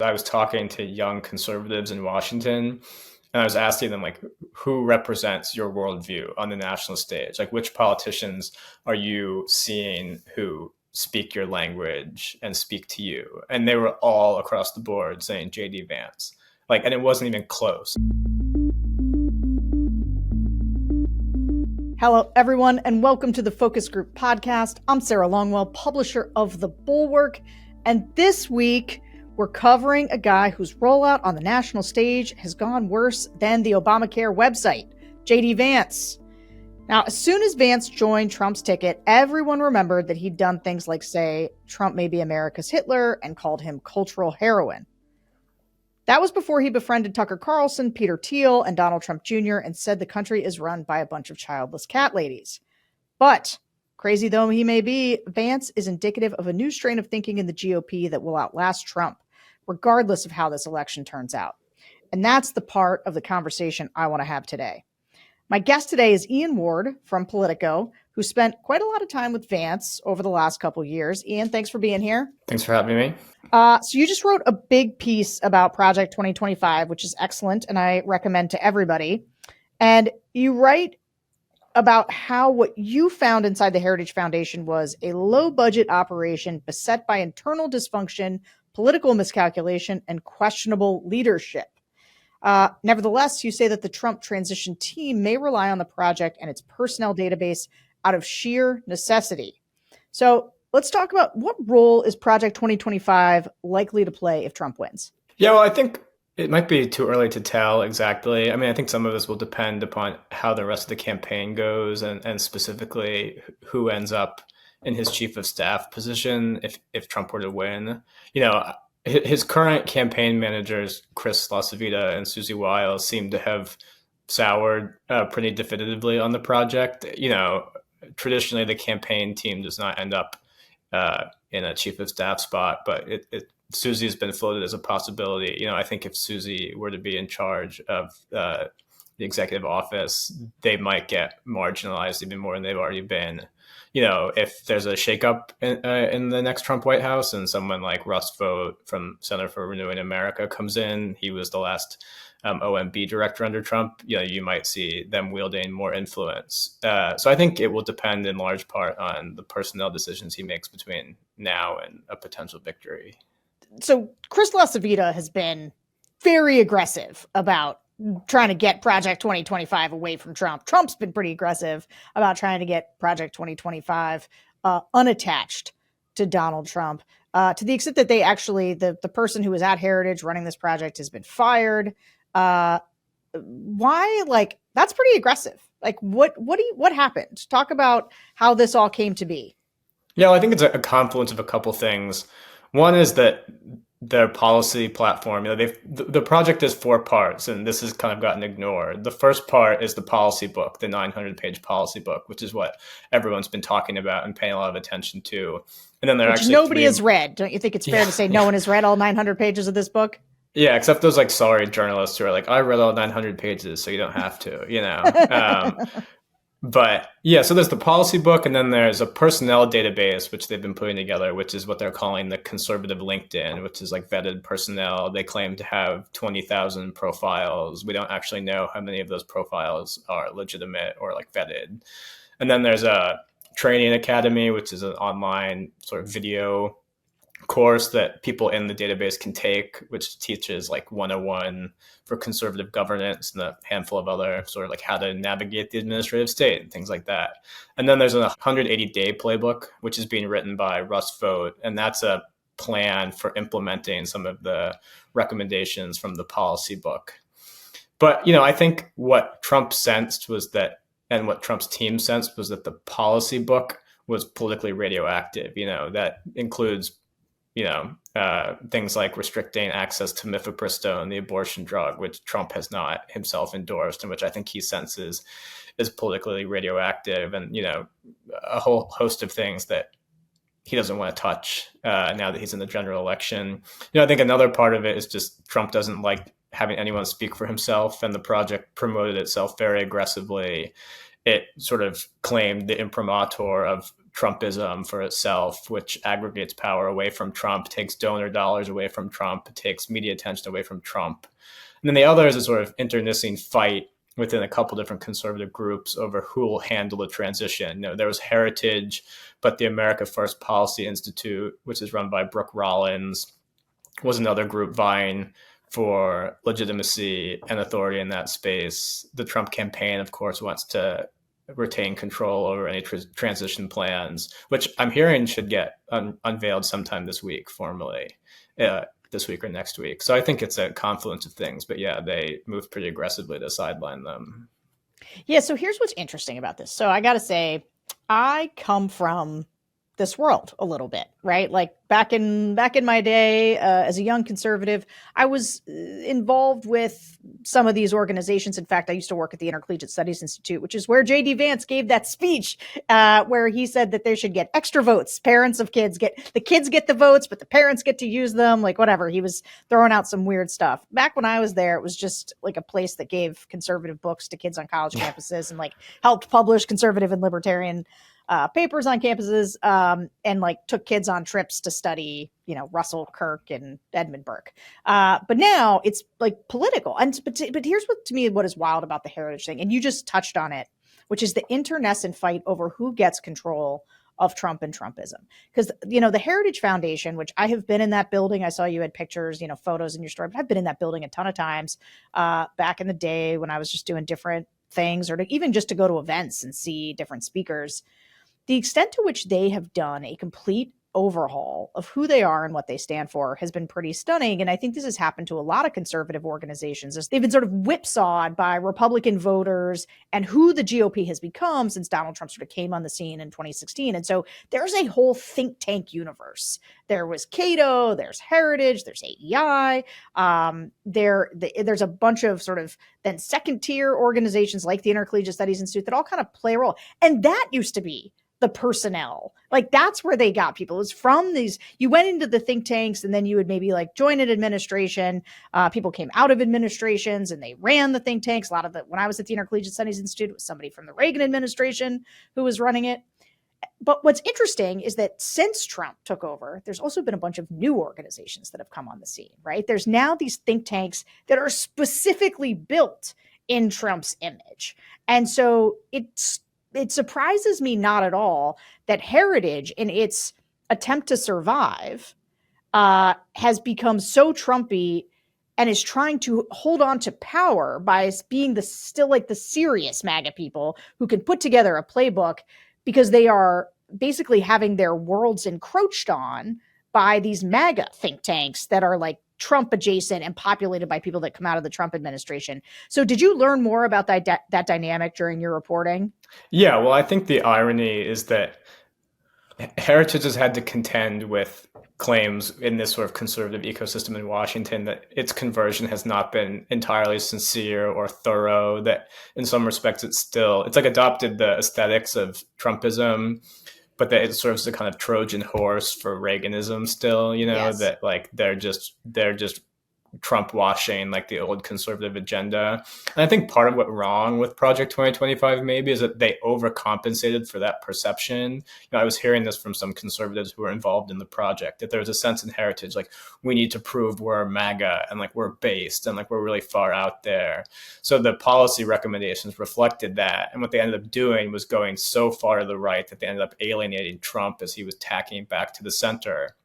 I was talking to young conservatives in Washington, and I was asking them, like, who represents your worldview on the national stage? Like, which politicians are you seeing who speak your language and speak to you? And they were all across the board saying JD Vance. Like, and it wasn't even close. Hello, everyone, and welcome to the Focus Group podcast. I'm Sarah Longwell, publisher of The Bulwark, and this week we're covering a guy whose rollout on the national stage has gone worse than the Obamacare website, JD Vance. Now, as soon as Vance joined Trump's ticket, everyone remembered that he'd done things like say Trump may be America's Hitler and called him cultural heroin. That was before he befriended Tucker Carlson, Peter Thiel, and Donald Trump Jr. and said the country is run by a bunch of childless cat ladies. But, crazy though he may be, Vance is indicative of a new strain of thinking in the GOP that will outlast Trump, regardless of how this election turns out. And that's the part of the conversation I want to have today. My guest today is Ian Ward from Politico, who spent quite a lot of time with Vance over the last couple of years. Ian, thanks for being here. Thanks for having me. So you just wrote a big piece about Project 2025, which is excellent, and I recommend to everybody. And you write about how what you found inside the Heritage Foundation was a low-budget operation beset by internal dysfunction, political miscalculation, and questionable leadership. Nevertheless, you say that the Trump transition team may rely on the project and its personnel database out of sheer necessity. So let's talk about what role is Project 2025 likely to play if Trump wins? Yeah, well, I think it might be too early to tell exactly. I mean, I think some of this will depend upon how the rest of the campaign goes and specifically who ends up in his chief of staff position if Trump were to win. You know, his current campaign managers, Chris LaCivita and Susie Wiles, seem to have soured pretty definitively on the project. You know, traditionally the campaign team does not end up in a chief of staff spot, but Susie has been floated as a possibility. You know, I think if Susie were to be in charge of the executive office, they might get marginalized even more than they've already been. You know, if there's a shakeup in the next Trump White House and someone like Russ Vought from Center for Renewing America comes in, he was the last OMB director under Trump, you know, you might see them wielding more influence. So I think it will depend in large part on the personnel decisions he makes between now and a potential victory. So Chris LaCivita has been very aggressive about trying to get Project 2025 away from Trump. Trump's been pretty aggressive about trying to get Project 2025 unattached to Donald Trump, to the extent that they actually, the person who was at Heritage running this project has been fired. Why? Like, that's pretty aggressive. Like, what happened? Talk about how this all came to be. Yeah, well, I think it's a confluence of a couple things. One is that their policy platform, you know, the project is 4 parts, and this has kind of gotten ignored. The first part is the policy book, the 900-page policy book, which is what everyone's been talking about and paying a lot of attention to. And then there actually nobody has read. Don't you think it's fair to say no one has read all 900 pages of this book? Yeah, except those like sorry journalists who are like, I read all 900 pages, so you don't have to, you know. But yeah, so there's the policy book, and then there's a personnel database, which they've been putting together, which is what they're calling the conservative LinkedIn, which is like vetted personnel. They claim to have 20,000 profiles. We don't actually know how many of those profiles are legitimate or like vetted. And then there's a training academy, which is an online sort of video course that people in the database can take, which teaches like 101 for conservative governance and a handful of other sort of like how to navigate the administrative state and things like that. And then there's a 180-day playbook, which is being written by Russ Vought, and that's a plan for implementing some of the recommendations from the policy book. But, you know, I think what Trump sensed was that, and what Trump's team sensed was that the policy book was politically radioactive. You know, that includes things like restricting access to mifepristone, the abortion drug, which Trump has not himself endorsed, and which I think he senses is politically radioactive, and, you know, a whole host of things that he doesn't want to touch now that he's in the general election. You know, I think another part of it is just Trump doesn't like having anyone speak for himself, and the project promoted itself very aggressively. It sort of claimed the imprimatur of Trumpism for itself, which aggregates power away from Trump, takes donor dollars away from Trump, takes media attention away from Trump. And then the other is a sort of internecine fight within a couple different conservative groups over who will handle the transition. There was Heritage, but the America First Policy Institute, which is run by Brooke Rollins, was another group vying for legitimacy and authority in that space. The Trump campaign, of course, wants to retain control over any transition plans, which I'm hearing should get unveiled sometime this week formally. This week or next week. So I think it's a confluence of things, but yeah, they moved pretty aggressively to sideline them. Yeah. So here's what's interesting about this. So I got to say, I come from this world a little bit, right? Like back in my day, as a young conservative, I was involved with some of these organizations. In fact, I used to work at the Intercollegiate Studies Institute, which is where JD Vance gave that speech where he said that they should get extra votes. Parents of kids get the votes, but the parents get to use them, like whatever. He was throwing out some weird stuff. Back when I was there, it was just like a place that gave conservative books to kids on college campuses and like helped publish conservative and libertarian papers on campuses, and like took kids on trips to study, Russell Kirk and Edmund Burke. But now it's like political. But here's what is wild about the Heritage thing. And you just touched on it, which is the internecine fight over who gets control of Trump and Trumpism. Because, the Heritage Foundation, which I have been in that building. I saw you had pictures, photos in your story, but I've been in that building a ton of times back in the day when I was just doing different things, or even just to go to events and see different speakers. The extent to which they have done a complete overhaul of who they are and what they stand for has been pretty stunning. And I think this has happened to a lot of conservative organizations as they've been sort of whipsawed by Republican voters and who the GOP has become since Donald Trump sort of came on the scene in 2016. And so there's a whole think tank universe. There was Cato, there's Heritage, there's AEI. There's a bunch of sort of then second tier organizations like the Intercollegiate Studies Institute that all kind of play a role. And that used to be the personnel. Like that's where they got people. It was from these, you went into the think tanks and then you would maybe like join an administration. People came out of administrations and they ran the think tanks. When I was at the Intercollegiate Studies Institute, it was somebody from the Reagan administration who was running it. But what's interesting is that since Trump took over, there's also been a bunch of new organizations that have come on the scene, right? There's now these think tanks that are specifically built in Trump's image. And so it surprises me not at all that Heritage, in its attempt to survive, has become so Trumpy and is trying to hold on to power by being still like the serious MAGA people who can put together a playbook, because they are basically having their worlds encroached on by these MAGA think tanks that are like Trump adjacent and populated by people that come out of the Trump administration. So did you learn more about that dynamic during your reporting? Yeah, well, I think the irony is that Heritage has had to contend with claims in this sort of conservative ecosystem in Washington that its conversion has not been entirely sincere or thorough, that in some respects it's like adopted the aesthetics of Trumpism, but that it serves as a kind of Trojan horse for Reaganism still, Yes. that like they're just Trump washing like the old conservative agenda. And I think part of what's wrong with Project 2025 maybe is that they overcompensated for that perception. I was hearing this from some conservatives who were involved in the project, that there's a sense in Heritage, like we need to prove we're MAGA and like we're based and like we're really far out there. So the policy recommendations reflected that. And what they ended up doing was going so far to the right that they ended up alienating Trump as he was tacking back to the center.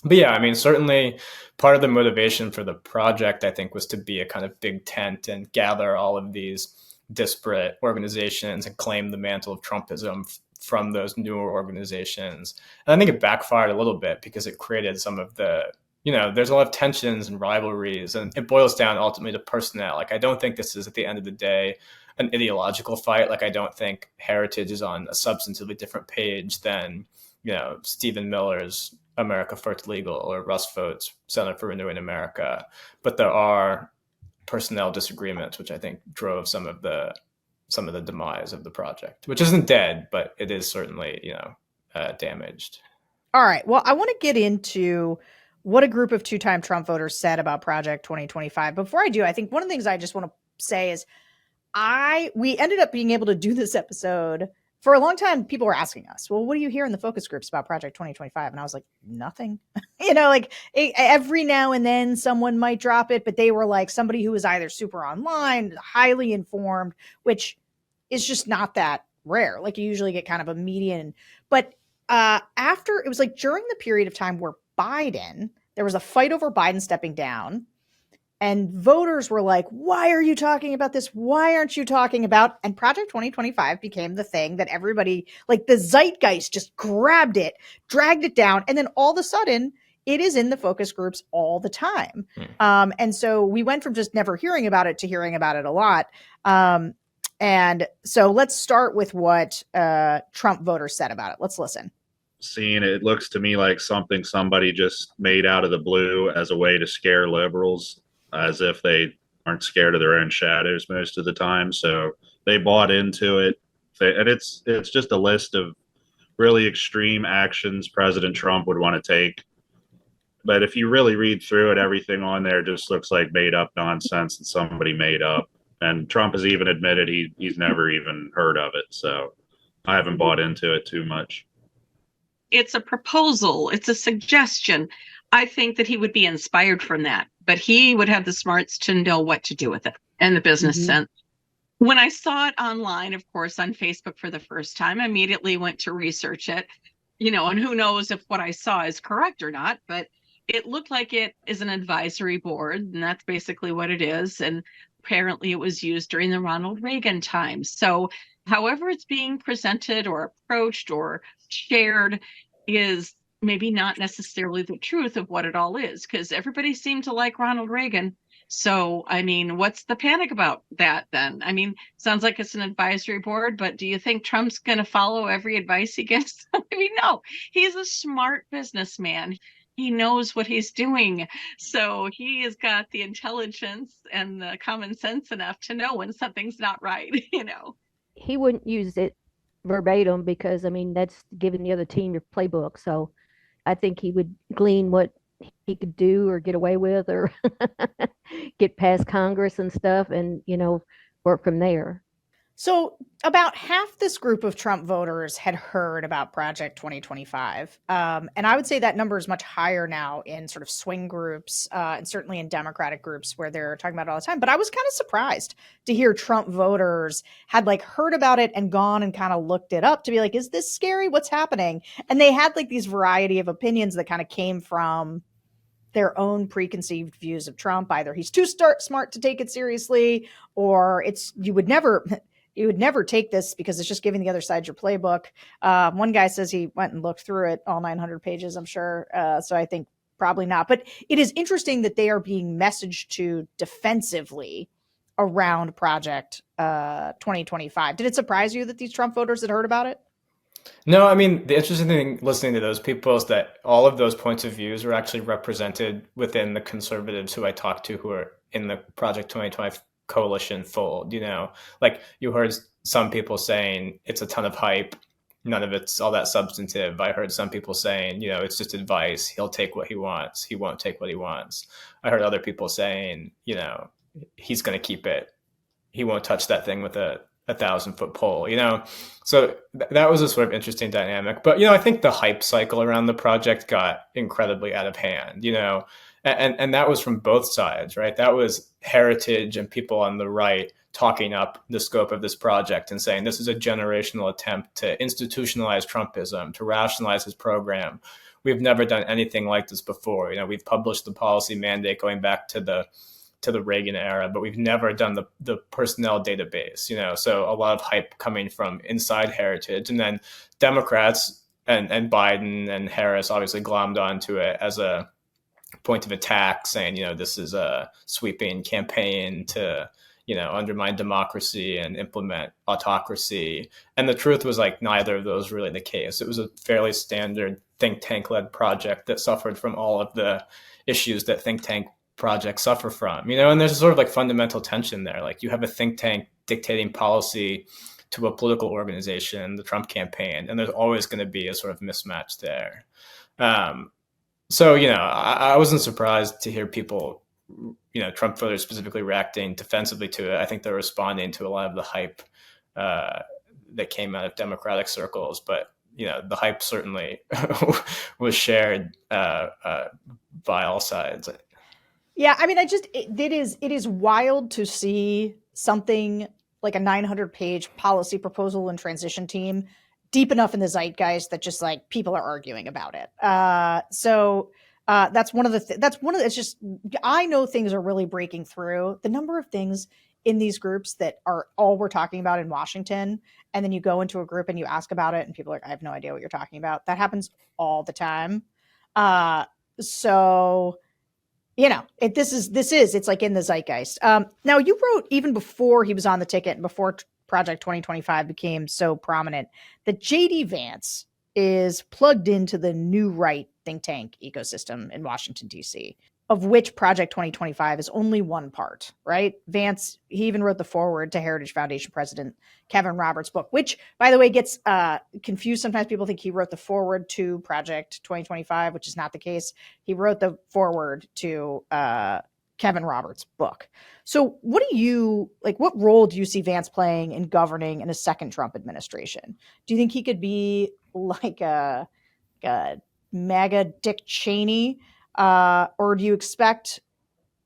But yeah, I mean, certainly part of the motivation for the project, I think, was to be a kind of big tent and gather all of these disparate organizations and claim the mantle of Trumpism from those newer organizations. And I think it backfired a little bit because it created some of the, there's a lot of tensions and rivalries, and it boils down ultimately to personnel. Like, I don't think this is at the end of the day an ideological fight. Like, I don't think Heritage is on a substantively different page than, Stephen Miller's America First Legal or Russ Vought's Center for Renewing America. But there are personnel disagreements, which I think drove some of the demise of the project, which isn't dead, but it is certainly, damaged. All right. Well, I want to get into what a group of two-time Trump voters said about Project 2025. Before I do, I think one of the things I just want to say is we ended up being able to do this episode For a long time, people were asking us, well, what do you hear in the focus groups about Project 2025? And I was like, nothing. Like every now and then someone might drop it, but they were like somebody who was either super online, highly informed, which is just not that rare. Like you usually get kind of a median. But after, it was like during the period of time where there was a fight over Biden stepping down. And voters were like, why are you talking about this? Why aren't you talking about? And Project 2025 became the thing that everybody, like the zeitgeist just grabbed it, dragged it down. And then all of a sudden, it is in the focus groups all the time. And so we went from just never hearing about it to hearing about it a lot. And so let's start with what Trump voters said about it. Let's listen. Seeing it looks to me like something somebody just made out of the blue as a way to scare liberals, as if they aren't scared of their own shadows most of the time. So they bought into it. And it's just a list of really extreme actions President Trump would want to take. But if you really read through it, everything on there just looks like made up nonsense that somebody made up. And Trump has even admitted he's never even heard of it. So I haven't bought into it too much. It's a proposal. It's a suggestion. I think that he would be inspired from that, but he would have the smarts to know what to do with it and the business sense. When I saw it online, of course, on Facebook for the first time, I immediately went to research it, and who knows if what I saw is correct or not, but it looked like it is an advisory board, and that's basically what it is. And apparently it was used during the Ronald Reagan times. So however it's being presented or approached or shared is maybe not necessarily the truth of what it all is, because everybody seemed to like Ronald Reagan. So, what's the panic about that then? Sounds like it's an advisory board, but do you think Trump's going to follow every advice he gets? No, he's a smart businessman. He knows what he's doing. So he has got the intelligence and the common sense enough to know when something's not right, He wouldn't use it verbatim because, that's giving the other team your playbook. So I think he would glean what he could do or get away with or get past Congress and stuff and, work from there. So about half this group of Trump voters had heard about Project 2025. And I would say that number is much higher now in sort of swing groups and certainly in Democratic groups where they're talking about it all the time. But I was kind of surprised to hear Trump voters had heard about it and gone and kind of looked it up to be like, is this scary? What's happening? And they had these variety of opinions that kind of came from their own preconceived views of Trump. Either he's too smart to take it seriously, or you would never take this because it's just giving the other side your playbook. One guy says he went and looked through it, all 900 pages, I'm sure. So I think probably not. But it is interesting that they are being messaged to defensively around Project 2025. Did it surprise you that these Trump voters had heard about it? No, the interesting thing listening to those people is that all of those points of views were actually represented within the conservatives who I talked to who are in the Project 2025 coalition fold. You heard some people saying it's a ton of hype, none of it's all that substantive. I heard some people saying, it's just advice. He'll take what he wants. He won't take what he wants. I heard other people saying, he's going to keep it. He won't touch that thing with a 1,000-foot pole, So that was a sort of interesting dynamic. But, I think the hype cycle around the project got incredibly out of hand, and that was from both sides, right? That was Heritage and people on the right talking up the scope of this project and saying this is a generational attempt to institutionalize Trumpism, to rationalize his program. We've never done anything like this before. We've published the policy mandate going back to the Reagan era, but we've never done the personnel database, so a lot of hype coming from inside Heritage. And then Democrats and Biden and Harris obviously glommed onto it as a point of attack, saying, this is a sweeping campaign to, undermine democracy and implement autocracy. And the truth was neither of those really the case. It was a fairly standard think tank led project that suffered from all of the issues that think tank projects suffer from, and there's a sort of fundamental tension there. You have a think tank dictating policy to a political organization, the Trump campaign, and there's always going to be a sort of mismatch there. So, I wasn't surprised to hear people, Trump voters specifically reacting defensively to it. I think they're responding to a lot of the hype that came out of Democratic circles, but the hype certainly was shared by all sides. Yeah, I mean, it is wild to see something like a 900-page policy proposal and transition team deep enough in the zeitgeist that just like people are arguing about it. That's one of the. It's just I know things are really breaking through. The number of things in these groups that are all we're talking about in Washington, and then you go into a group and you ask about it, and people are like, I have no idea what you're talking about. That happens all the time. So it's like in the zeitgeist. Now you wrote even before he was on the ticket and before Project 2025 became so prominent that JD Vance is plugged into the new right think tank ecosystem in Washington, D.C., of which Project 2025 is only one part, right? Vance, he even wrote the foreword to Heritage Foundation President Kevin Roberts' book, which, by the way, gets confused. Sometimes people think he wrote the foreword to Project 2025, which is not the case. He wrote the foreword to Kevin Roberts' book. So what role do you see Vance playing in governing in a second Trump administration? Do you think he could be like a MAGA Dick Cheney? Or do you expect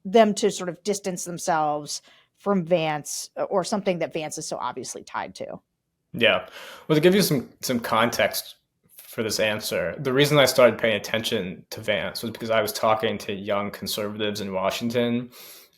them to sort of distance themselves from Vance or something that Vance is so obviously tied to? Yeah. Well, to give you some context for this answer, the reason I started paying attention to Vance was because I was talking to young conservatives in Washington,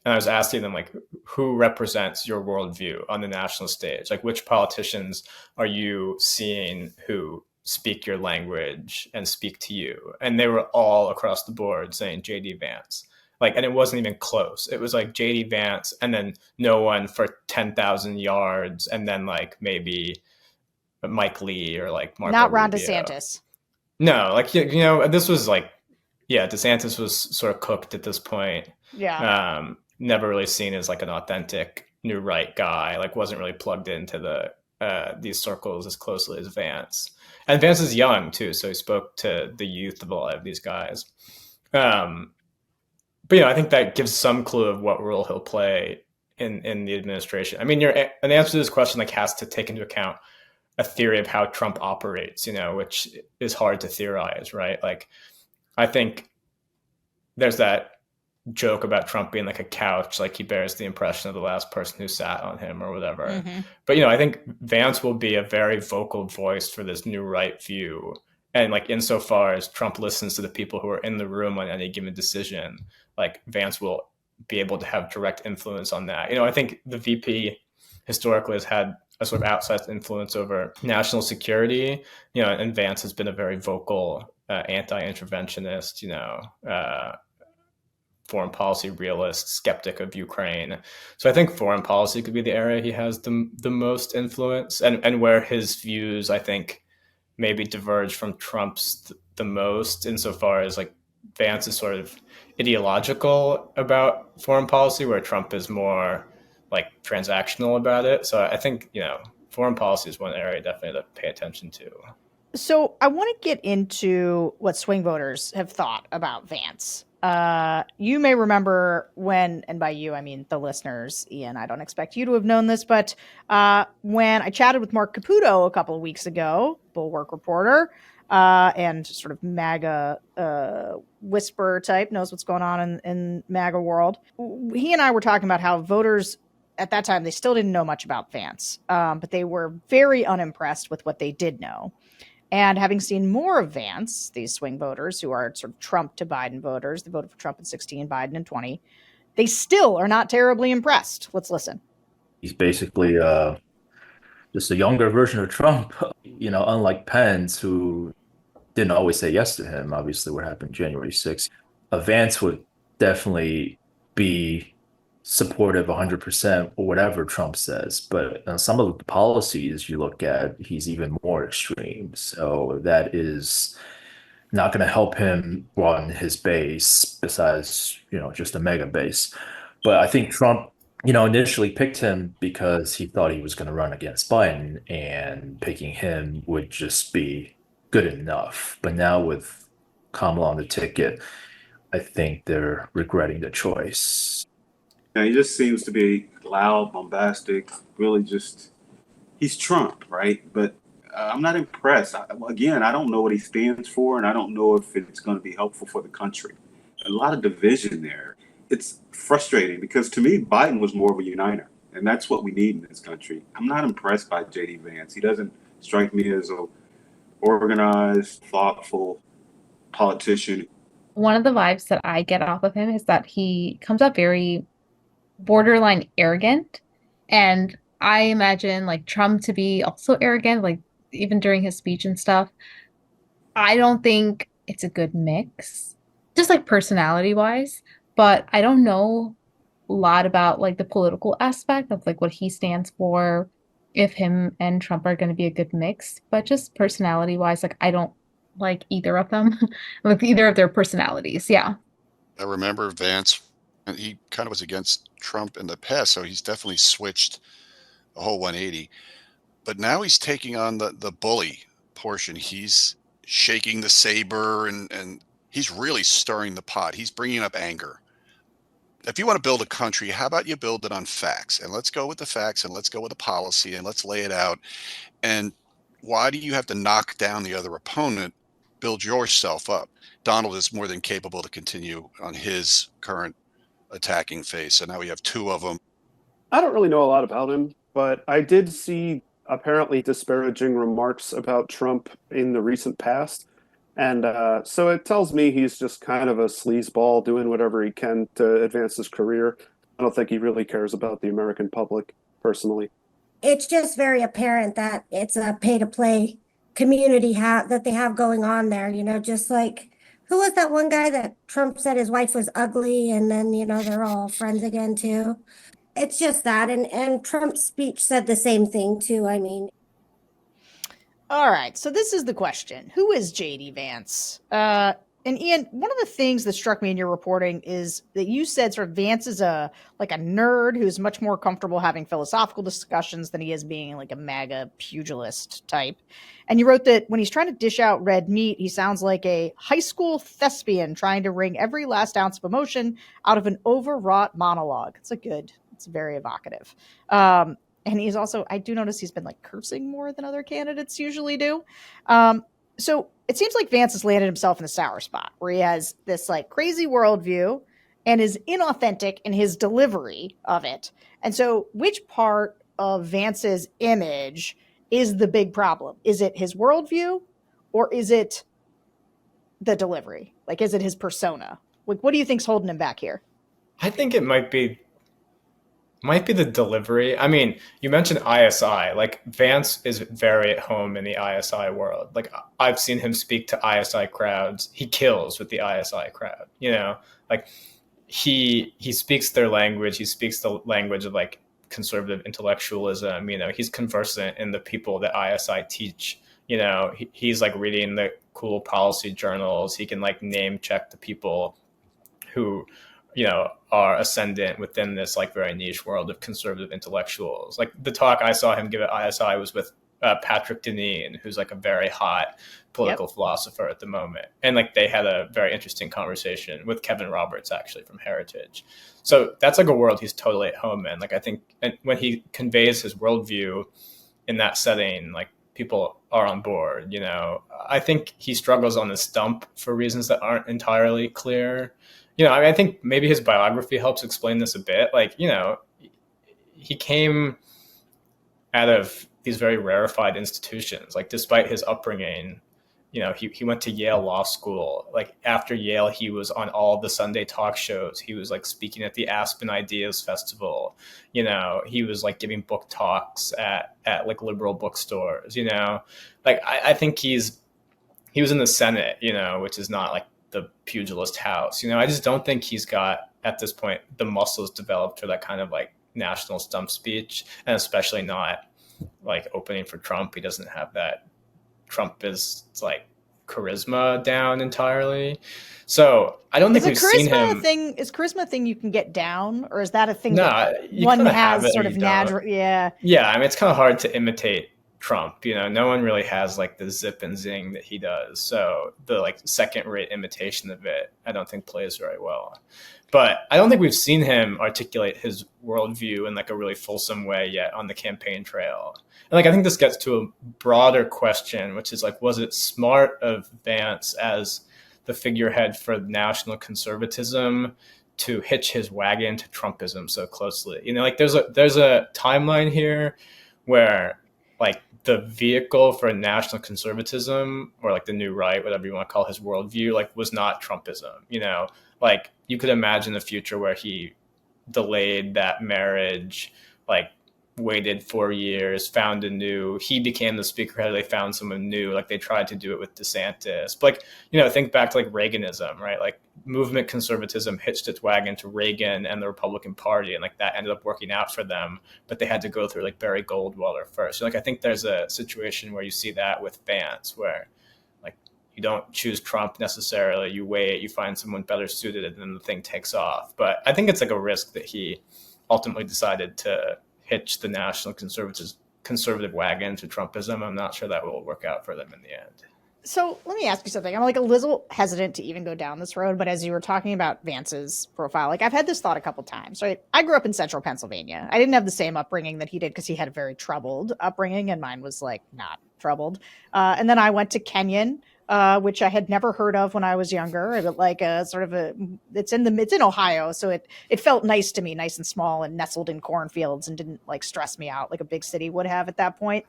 and I was asking them, like, who represents your worldview on the national stage? Like, which politicians are you seeing who speak your language and speak to you? And they were all across the board saying JD Vance. And it wasn't even close. It was like JD Vance and then no one for 10,000 yards. And then like maybe Mike Lee or like Marco Not Ron Rubio. DeSantis. No, this was DeSantis was sort of cooked at this point. Yeah. Never really seen as like an authentic new right guy, like wasn't really plugged into these circles as closely as Vance. And Vance is young too, so he spoke to the youth of a lot of these guys. But I think that gives some clue of what role he'll play in the administration. I mean, an answer to this question has to take into account a theory of how Trump operates, which is hard to theorize, right? Like, I think there's that joke about Trump being like a couch, like he bears the impression of the last person who sat on him or whatever. Mm-hmm. But I think Vance will be a very vocal voice for this new right view, and like insofar as Trump listens to the people who are in the room on any given decision, like Vance will be able to have direct influence on that. I think the VP historically has had a sort of outsized influence over national security, and Vance has been a very vocal anti-interventionist, foreign policy realist, skeptic of Ukraine. So I think foreign policy could be the area he has the most influence, and where his views, I think, maybe diverge from Trump's the most, insofar as like Vance is sort of ideological about foreign policy, where Trump is more like transactional about it. So I think, foreign policy is one area definitely to pay attention to. So I want to get into what swing voters have thought about Vance. You may remember when, and by you, I mean the listeners, Ian, I don't expect you to have known this, but when I chatted with Mark Caputo a couple of weeks ago, Bulwark reporter, and sort of MAGA whisperer type, knows what's going on in MAGA world. He and I were talking about how voters at that time, they still didn't know much about Vance, but they were very unimpressed with what they did know. And having seen more of Vance, these swing voters who are sort of Trump to Biden voters, they voted for Trump in 2016, Biden in 2020, they still are not terribly impressed. Let's listen. He's basically just a younger version of Trump, unlike Pence, who didn't always say yes to him. Obviously, what happened January 6th. Vance would definitely be supportive 100% or whatever Trump says, but some of the policies you look at, he's even more extreme. So that is not going to help him broaden his base, besides just a mega base. But I think Trump initially picked him because he thought he was going to run against Biden, and picking him would just be good enough. But now with Kamala on the ticket, I think they're regretting the choice. Yeah, he just seems to be loud, bombastic, really just he's Trump, right? But I'm not impressed. Again, I don't know what he stands for, and I don't know if it's going to be helpful for the country. A lot of division there. It's frustrating because to me, Biden was more of a uniter, and that's what we need in this country. I'm not impressed by JD Vance. He doesn't strike me as a organized, thoughtful politician. One of the vibes that I get off of him is that he comes up very borderline arrogant. And I imagine like Trump to be also arrogant, like even during his speech and stuff. I don't think it's a good mix, just like personality wise. But I don't know a lot about like the political aspect of like what he stands for, if him and Trump are going to be a good mix. But just personality wise, like I don't like either of them, like either of their personalities. Yeah. I remember Vance, and he kind of was against Trump in the past, so he's definitely switched a whole 180. But now he's taking on the bully portion. He's shaking the saber, and he's really stirring the pot. He's bringing up anger. If you want to build a country, how about you build it on facts? And let's go with the facts, and let's go with the policy, and let's lay it out. And why do you have to knock down the other opponent? Build yourself up. Donald is more than capable to continue on his current attacking phase. So now we have two of them. I don't really know a lot about him, but I did see apparently disparaging remarks about Trump in the recent past. And so it tells me he's just kind of a sleazeball doing whatever he can to advance his career. I don't think he really cares about the American public personally. It's just very apparent that it's a pay-to-play community that they have going on there, just like, who was that one guy that Trump said his wife was ugly, and then, they're all friends again, too? It's just that, and Trump's speech said the same thing, too, I mean. All right, so this is the question. Who is JD Vance? And Ian, one of the things that struck me in your reporting is that you said sort of Vance is a nerd who's much more comfortable having philosophical discussions than he is being like a MAGA pugilist type. And you wrote that when he's trying to dish out red meat, he sounds like a high school thespian trying to wring every last ounce of emotion out of an overwrought monologue. It's very evocative. And he's also, I do notice he's been like cursing more than other candidates usually do. So it seems like Vance has landed himself in a sour spot where he has this like crazy worldview and is inauthentic in his delivery of it. And so which part of Vance's image is the big problem? Is it his worldview or is it the delivery? Like, is it his persona? Like, what do you think's holding him back here? I think it might be the delivery. I mean, you mentioned ISI. Like, Vance is very at home in the ISI world. Like, I've seen him speak to ISI crowds. He kills with the ISI crowd, like he speaks their language. He speaks the language of like conservative intellectualism. He's conversant in the people that ISI teach. He's like reading the cool policy journals. He can like name check the people who are ascendant within this like very niche world of conservative intellectuals. Like the talk I saw him give at ISI was with Patrick Deneen, who's like a very hot political philosopher at the moment. And like they had a very interesting conversation with Kevin Roberts, actually, from Heritage. So that's like a world he's totally at home in. Like I think when he conveys his worldview in that setting, like people are on board. I think he struggles on the stump for reasons that aren't entirely clear. I think maybe his biography helps explain this a bit. Like, he came out of these very rarefied institutions. Like, despite his upbringing, he went to Yale Law School. Like, after Yale, he was on all the Sunday talk shows. He was like speaking at the Aspen Ideas Festival. He was like giving book talks at like liberal bookstores. Like I think he was in the Senate. Which is not like the pugilist house. I just don't think he's got at this point the muscles developed for that kind of like national stump speech, and especially not like opening for Trump. He doesn't have that Trump is like charisma down entirely. So I don't think we've seen him. Is charisma a thing you can get down, or is that a thing that one has sort of natural? Yeah. Yeah. I mean, it's kind of hard to imitate Trump. No one really has like the zip and zing that he does. So the like second rate imitation of it, I don't think plays very well. But I don't think we've seen him articulate his worldview in like a really fulsome way yet on the campaign trail. And like I think this gets to a broader question, which is like, was it smart of Vance as the figurehead for national conservatism to hitch his wagon to Trumpism so closely? You know, like there's a timeline here where like the vehicle for national conservatism, or like the new right, whatever you want to call his worldview, like was not Trumpism. You know, like you could imagine a future where he delayed that marriage, like waited 4 years, he became the speakerhead, they found someone new, like they tried to do it with DeSantis. But like, you know, think back to like Reaganism, right? Like movement conservatism hitched its wagon to Reagan and the Republican Party, and like that ended up working out for them, but they had to go through like Barry Goldwater first. So like I think there's a situation where you see that with Vance, where like you don't choose Trump necessarily, you wait, you find someone better suited, and then the thing takes off. But I think it's like a risk that he ultimately decided to hitch the national conservative wagon to Trumpism. I'm not sure that will work out for them in the end. So let me ask you something. I'm like a little hesitant to even go down this road, but as you were talking about Vance's profile, like I've had this thought a couple times, right? I grew up in central Pennsylvania. I didn't have the same upbringing that he did because he had a very troubled upbringing, and mine was like not troubled. And then I went to Kenyon, which I had never heard of when I was younger. But like a sort of it's in Ohio, so it felt nice to me, nice and small and nestled in cornfields, and didn't like stress me out like a big city would have at that point,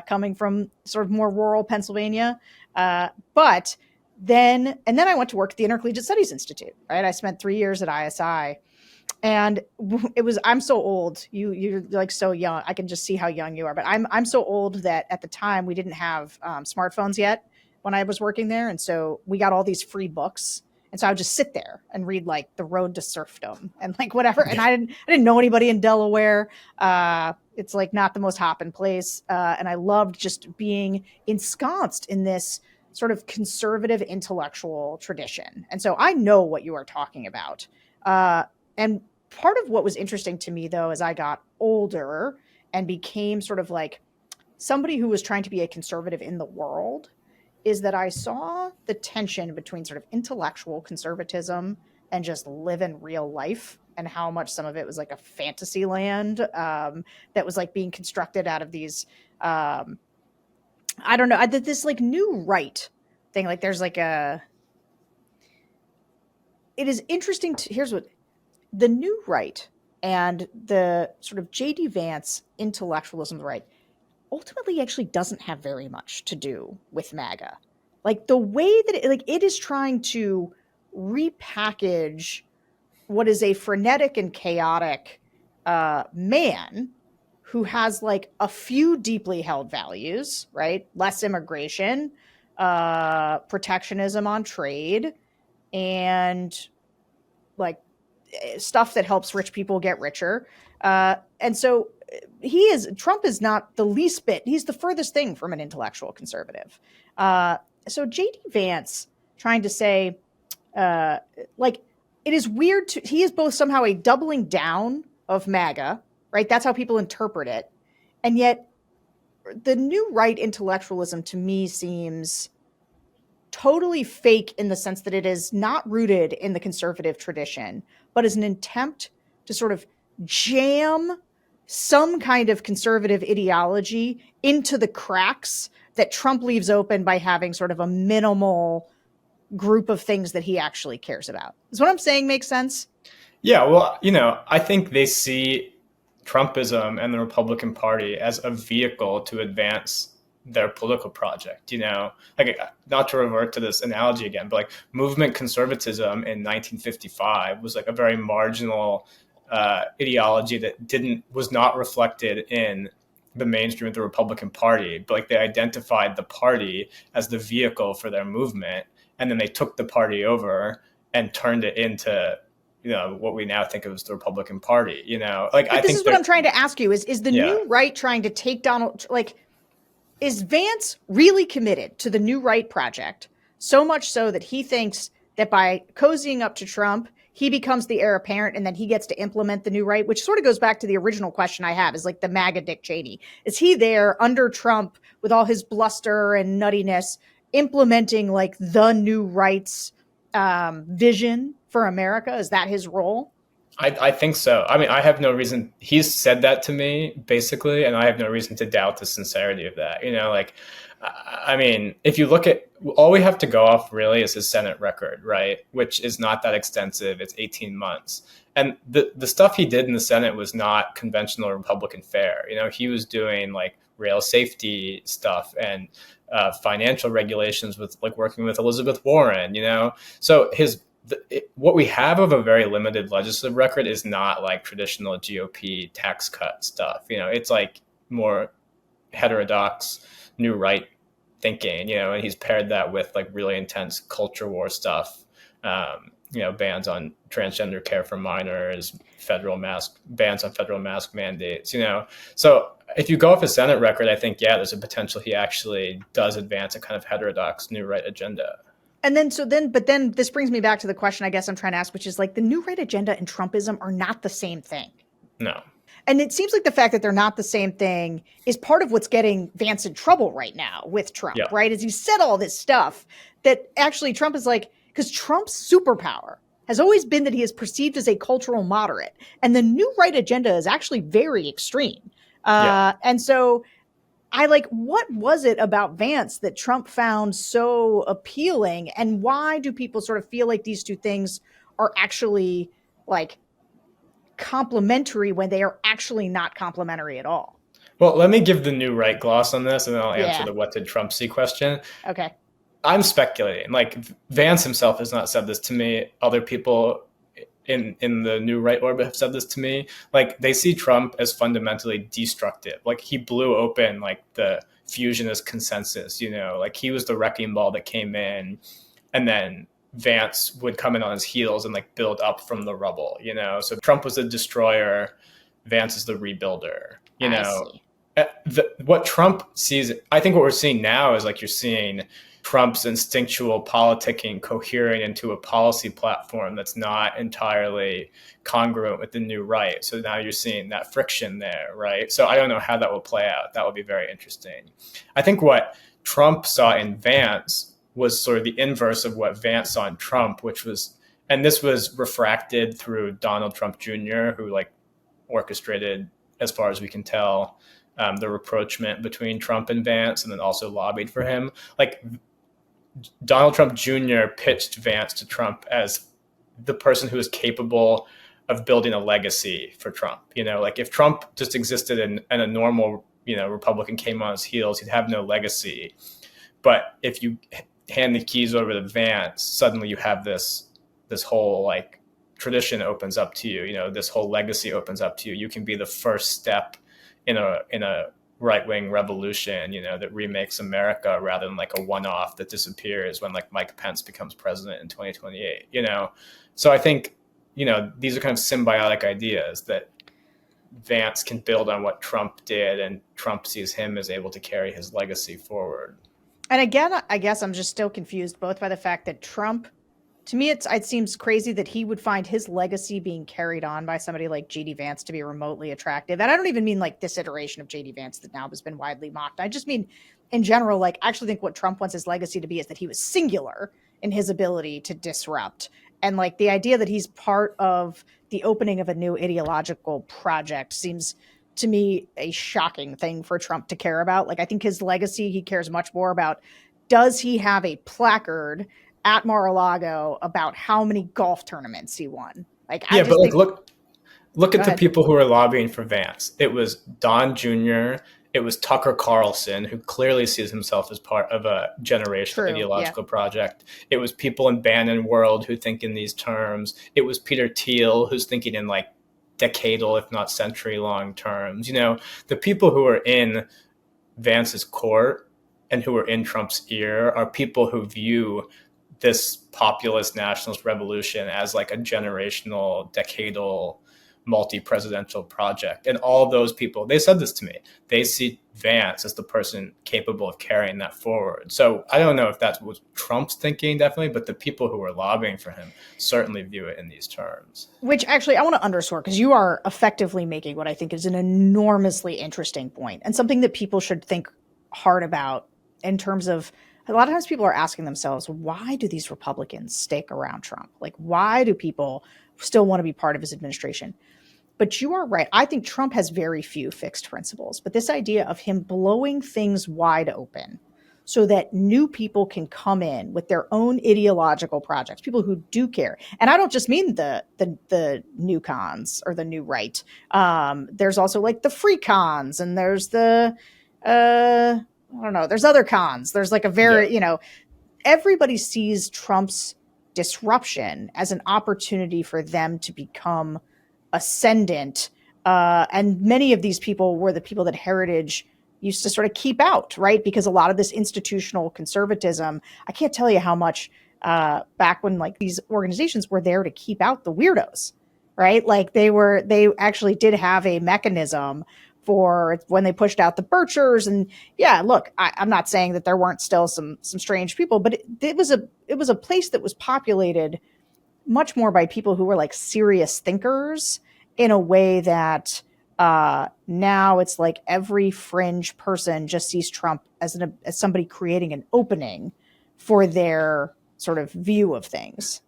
coming from sort of more rural Pennsylvania. But then I went to work at the Intercollegiate Studies Institute, right? I spent 3 years at ISI, and I'm so old. You're like so young. I can just see how young you are, but I'm so old that at the time we didn't have smartphones yet when I was working there. And so we got all these free books. And so I would just sit there and read like The Road to Serfdom and like whatever. And I didn't know anybody in Delaware. It's like not the most hopping place. And I loved just being ensconced in this sort of conservative intellectual tradition. And so I know what you are talking about. And part of what was interesting to me, though, as I got older and became sort of like somebody who was trying to be a conservative in the world, is that I saw the tension between sort of intellectual conservatism and just living real life, and how much some of it was like a fantasy land that was like being constructed out of these, I don't know, this like new right thing. Like there's like it is interesting here's what the new right and the sort of JD Vance intellectualism right ultimately actually doesn't have very much to do with MAGA. Like the way that it is trying to repackage what is a frenetic and chaotic man who has like a few deeply held values, right? Less immigration, protectionism on trade, and like stuff that helps rich people get richer. And so Trump is not the least bit, he's the furthest thing from an intellectual conservative. So JD Vance trying to say, like, it is weird he is both somehow a doubling down of MAGA, right? That's how people interpret it. And yet the new right intellectualism to me seems totally fake in the sense that it is not rooted in the conservative tradition, but is an attempt to sort of jam some kind of conservative ideology into the cracks that Trump leaves open by having sort of a minimal group of things that he actually cares about. Is what I'm saying make sense? Yeah, well, you know, I think they see Trumpism and the Republican Party as a vehicle to advance their political project, you know, like not to revert to this analogy again, but like movement conservatism in 1955 was like a very marginal ideology that was not reflected in the mainstream of the Republican Party, but like they identified the party as the vehicle for their movement, and then they took the party over and turned it into, you know, what we now think of as the Republican Party. You know, like but this is what I'm trying to ask you: is the new right trying to take Donald? Like, is Vance really committed to the new right project? So much so that he thinks that by cozying up to Trump, he becomes the heir apparent, and then he gets to implement the new right, which sort of goes back to the original question I have, is like the MAGA Dick Cheney. Is he there under Trump with all his bluster and nuttiness, implementing like the new right's vision for America? Is that his role? I think so. I mean, I have no reason. He's said that to me, basically, and I have no reason to doubt the sincerity of that. I mean, if you look at, all we have to go off really is his Senate record, right? Which is not that extensive. It's 18 months. And the stuff he did in the Senate was not conventional Republican fare. He was doing like rail safety stuff and financial regulations with like working with Elizabeth Warren, So what we have of a very limited legislative record is not like traditional GOP tax cut stuff. It's like more heterodox new right thinking, and he's paired that with like really intense culture war stuff. Bans on transgender care for minors, bans on federal mask mandates, So if you go off his Senate record, I think, there's a potential he actually does advance a kind of heterodox new right agenda. And then this brings me back to the question I guess I'm trying to ask, which is like the new right agenda and Trumpism are not the same thing. No. And it seems like the fact that they're not the same thing is part of what's getting Vance in trouble right now with Trump, right? As he said all this stuff that actually Trump is like, because Trump's superpower has always been that he is perceived as a cultural moderate. And the new right agenda is actually very extreme. And so what was it about Vance that Trump found so appealing? And why do people sort of feel like these two things are actually like complementary when they are actually not complementary at all? Well, let me give the new right gloss on this, and then I'll answer the what did Trump see question. Okay. I'm speculating. Like Vance himself has not said this to me. Other people in the new right orbit have said this to me. Like they see Trump as fundamentally destructive. Like he blew open like the fusionist consensus, like he was the wrecking ball that came in, and then Vance would come in on his heels and like build up from the rubble, So Trump was the destroyer, Vance is the rebuilder, What Trump sees, I think what we're seeing now is like you're seeing Trump's instinctual politicking cohering into a policy platform that's not entirely congruent with the new right. So now you're seeing that friction there, right? So I don't know how that will play out. That will be very interesting. I think what Trump saw in Vance was sort of the inverse of what Vance saw in Trump, which was, and this was refracted through Donald Trump Jr., who like orchestrated, as far as we can tell, the rapprochement between Trump and Vance, and then also lobbied for him. Like Donald Trump Jr. pitched Vance to Trump as the person who is capable of building a legacy for Trump. Like if Trump just existed and a normal, Republican came on his heels, he'd have no legacy. But if you hand the keys over to Vance, suddenly you have this whole like tradition opens up to you. This whole legacy opens up to you. You can be the first step in a right-wing revolution, that remakes America rather than like a one-off that disappears when like Mike Pence becomes president in 2028, So I think, these are kind of symbiotic ideas that Vance can build on what Trump did, and Trump sees him as able to carry his legacy forward. And again, I guess I'm just still confused both by the fact that Trump, to me, it seems crazy that he would find his legacy being carried on by somebody like JD Vance to be remotely attractive. And I don't even mean like this iteration of JD Vance that now has been widely mocked. I just mean in general, like I actually think what Trump wants his legacy to be is that he was singular in his ability to disrupt. And like the idea that he's part of the opening of a new ideological project seems to me a shocking thing for Trump to care about. Like I think his legacy, he cares much more about, does he have a placard at Mar-a-Lago about how many golf tournaments he won? Like, yeah, but like, look at the people who are lobbying for Vance. It was Don Jr., it was Tucker Carlson, who clearly sees himself as part of a generational ideological project. It was people in Bannon world who think in these terms. It was Peter Thiel, who's thinking in like decadal, if not century-long terms. The people who are in Vance's court and who are in Trump's ear are people who view this populist nationalist revolution as like a generational, decadal, multi-presidential project. And all those people, they said this to me, they see Vance as the person capable of carrying that forward. So I don't know if that's what Trump's thinking, definitely, but the people who are lobbying for him certainly view it in these terms. Which actually I want to underscore, because you are effectively making what I think is an enormously interesting point and something that people should think hard about in terms of a lot of times people are asking themselves, why do these Republicans stick around Trump? Like, why do people still want to be part of his administration? But you are right. I think Trump has very few fixed principles. But this idea of him blowing things wide open so that new people can come in with their own ideological projects, people who do care. And I don't just mean the new cons or the new right. There's also like the free cons, and there's the I don't know. There's other cons. There's like a very, everybody sees Trump's disruption as an opportunity for them to become ascendant. And many of these people were the people that Heritage used to sort of keep out, right? Because a lot of this institutional conservatism, I can't tell you how much back when like these organizations were there to keep out the weirdos, right? Like they actually did have a mechanism for when they pushed out the Birchers. And yeah, look, I'm not saying that there weren't still some strange people, but it was a place that was populated much more by people who were like serious thinkers in a way that now it's like every fringe person just sees Trump as somebody creating an opening for their sort of view of things.